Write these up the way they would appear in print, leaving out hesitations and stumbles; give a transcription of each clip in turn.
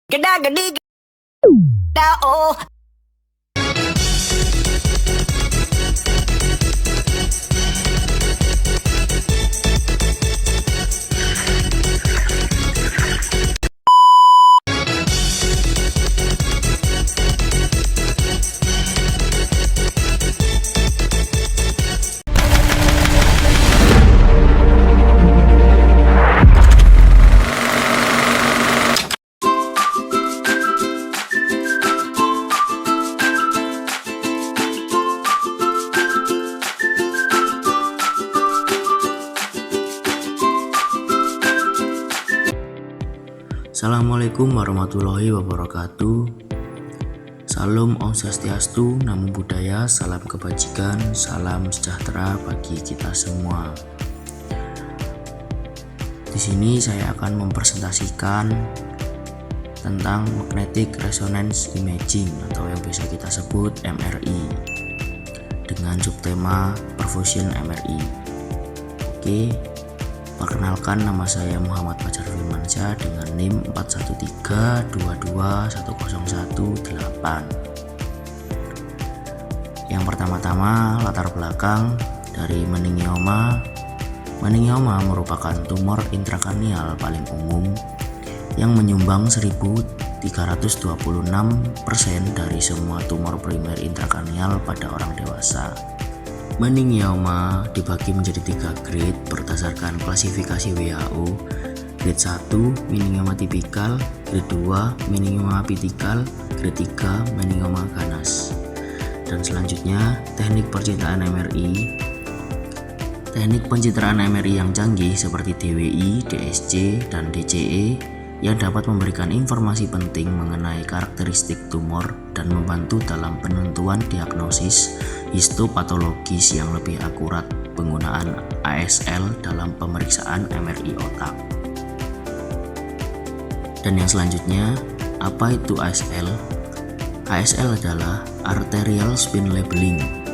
Geda gedi geda oh. Assalamualaikum warahmatullahi wabarakatuh. Salam Om Swastiastu, Namo Buddhaya, salam kebajikan, salam sejahtera bagi kita semua. Di sini saya akan mempresentasikan tentang Magnetic Resonance Imaging atau yang bisa kita sebut MRI dengan subtema Perfusion MRI. Oke. Perkenalkan, nama saya Muhammad Fajar Firmansyah dengan NIM 4132210118. Yang pertama-tama, latar belakang dari meningioma. Meningioma merupakan tumor intrakranial paling umum yang menyumbang 1.326% dari semua tumor primer intrakranial pada orang dewasa. Meningioma dibagi menjadi 3 grade berdasarkan klasifikasi WHO. Grade 1 meningioma tipikal, grade 2 meningioma apitikal, grade 3 meningioma ganas. Dan selanjutnya teknik pencitraan MRI. Teknik pencitraan MRI yang canggih seperti DWI, DSC, dan DCE yang dapat memberikan informasi penting mengenai karakteristik tumor dan membantu dalam penentuan diagnosis histopatologis yang lebih akurat. Penggunaan ASL dalam pemeriksaan MRI otak. Dan yang selanjutnya, apa itu ASL? ASL adalah Arterial Spin Labeling.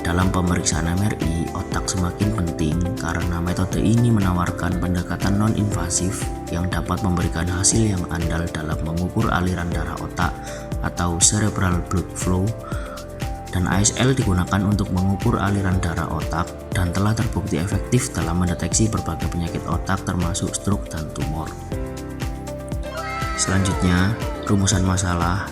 Dalam pemeriksaan MRI otak semakin penting karena metode ini menawarkan pendekatan non-invasif yang dapat memberikan hasil yang andal dalam mengukur aliran darah otak atau cerebral blood flow. Dan ASL digunakan untuk mengukur aliran darah otak dan telah terbukti efektif dalam mendeteksi berbagai penyakit otak termasuk stroke dan tumor. Selanjutnya, rumusan masalah.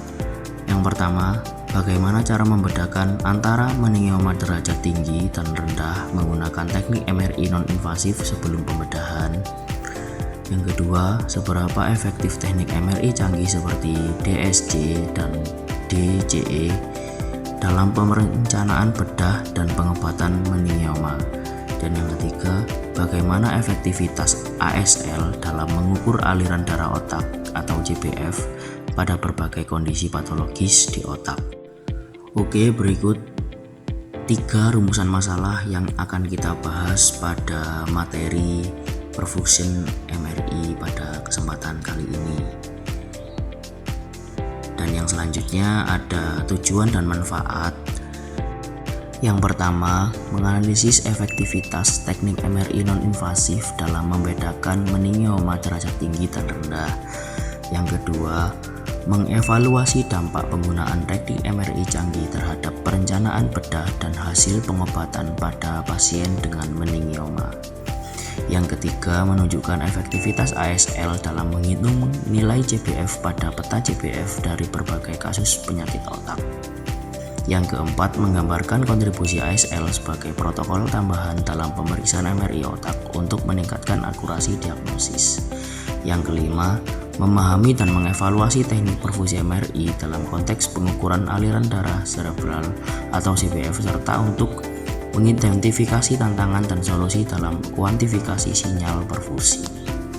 Yang pertama, bagaimana cara membedakan antara meningioma derajat tinggi dan rendah menggunakan teknik MRI non-invasif sebelum pembedahan. Yang kedua, seberapa efektif teknik MRI canggih seperti DSC dan DCE dalam perencanaan bedah dan pengobatan meningioma. Dan yang ketiga, bagaimana efektivitas ASL dalam mengukur aliran darah otak atau JPF pada berbagai kondisi patologis di otak. Oke, berikut 3 rumusan masalah yang akan kita bahas pada materi perfusion MRI pada kesempatan kali ini. Dan yang selanjutnya ada tujuan dan manfaat. Yang pertama, menganalisis efektivitas teknik MRI non-invasif dalam membedakan meningioma derajat tinggi dan rendah. Yang kedua, mengevaluasi dampak penggunaan teknik MRI canggih terhadap perencanaan bedah dan hasil pengobatan pada pasien dengan meningioma. Yang ketiga, menunjukkan efektivitas ASL dalam menghitung nilai JPF pada peta JPF dari berbagai kasus penyakit otak. Yang keempat, menggambarkan kontribusi ASL sebagai protokol tambahan dalam pemeriksaan MRI otak untuk meningkatkan akurasi diagnosis. Yang kelima, memahami dan mengevaluasi teknik perfusi MRI dalam konteks pengukuran aliran darah cerebral atau CPF serta untuk mengidentifikasi tantangan dan solusi dalam kuantifikasi sinyal perfusi.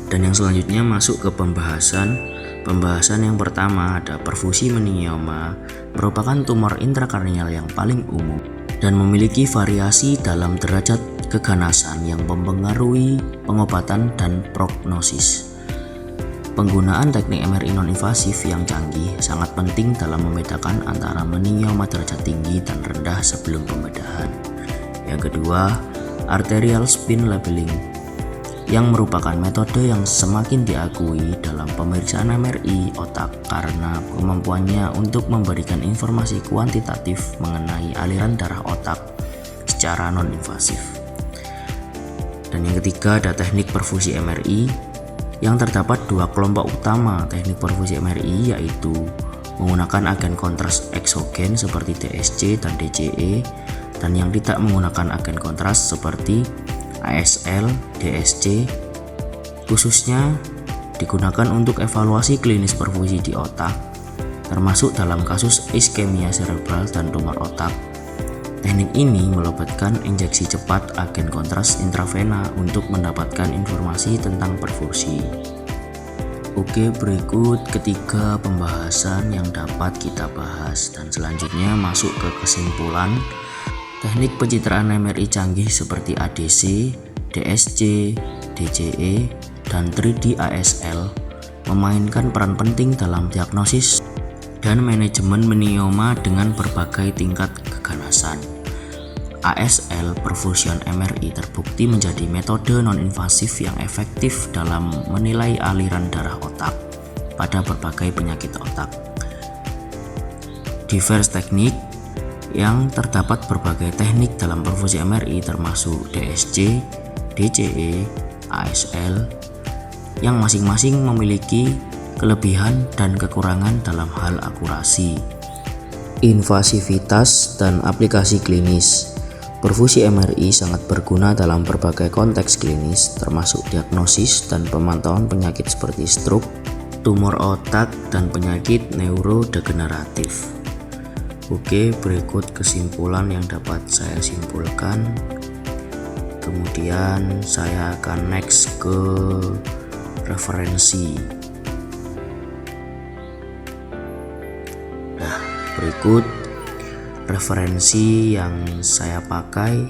Dan yang selanjutnya masuk ke pembahasan. Pembahasan yang pertama ada perfusi meningioma merupakan tumor intrakranial yang paling umum dan memiliki variasi dalam derajat keganasan yang mempengaruhi pengobatan dan prognosis. Penggunaan teknik MRI non-invasif yang canggih sangat penting dalam membedakan antara meningioma derajat tinggi dan rendah sebelum pembedahan. Yang kedua, arterial spin labeling. yang merupakan metode yang semakin diakui dalam pemeriksaan MRI otak karena kemampuannya untuk memberikan informasi kuantitatif mengenai aliran darah otak secara non-invasif. Dan yang ketiga ada teknik perfusi MRI, yang terdapat dua kelompok utama teknik perfusi MRI, yaitu menggunakan agen kontras eksogen seperti DSC dan DCE, dan yang tidak menggunakan agen kontras seperti ASL, DSC, khususnya digunakan untuk evaluasi klinis perfusi di otak, termasuk dalam kasus iskemia cerebral dan tumor otak. Teknik ini melibatkan injeksi cepat agen kontras intravena untuk mendapatkan informasi tentang perfusi. Oke, berikut ketiga pembahasan yang dapat kita bahas, dan selanjutnya masuk ke kesimpulan. Teknik pencitraan MRI canggih seperti ADC, DSC, DCE, dan 3D ASL memainkan peran penting dalam diagnosis dan manajemen menioma dengan berbagai tingkat keganasan. ASL perfusion MRI terbukti menjadi metode non-invasif yang efektif dalam menilai aliran darah otak pada berbagai penyakit otak. Diverse teknik, yang terdapat berbagai teknik dalam perfusi MRI termasuk DSC, DCE, ASL, yang masing-masing memiliki kelebihan dan kekurangan dalam hal akurasi, invasivitas, dan aplikasi klinis. Perfusi MRI sangat berguna dalam berbagai konteks klinis termasuk diagnosis dan pemantauan penyakit seperti stroke, tumor otak, dan penyakit neurodegeneratif. Oke, berikut kesimpulan yang dapat saya simpulkan. Kemudian saya akan next ke referensi. Nah, berikut referensi yang saya pakai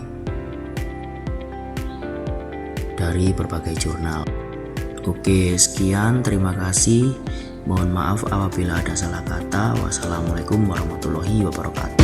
dari berbagai jurnal. Oke, sekian, terima kasih. Mohon maaf apabila ada salah kata. Wassalamualaikum warahmatullahi wabarakatuh.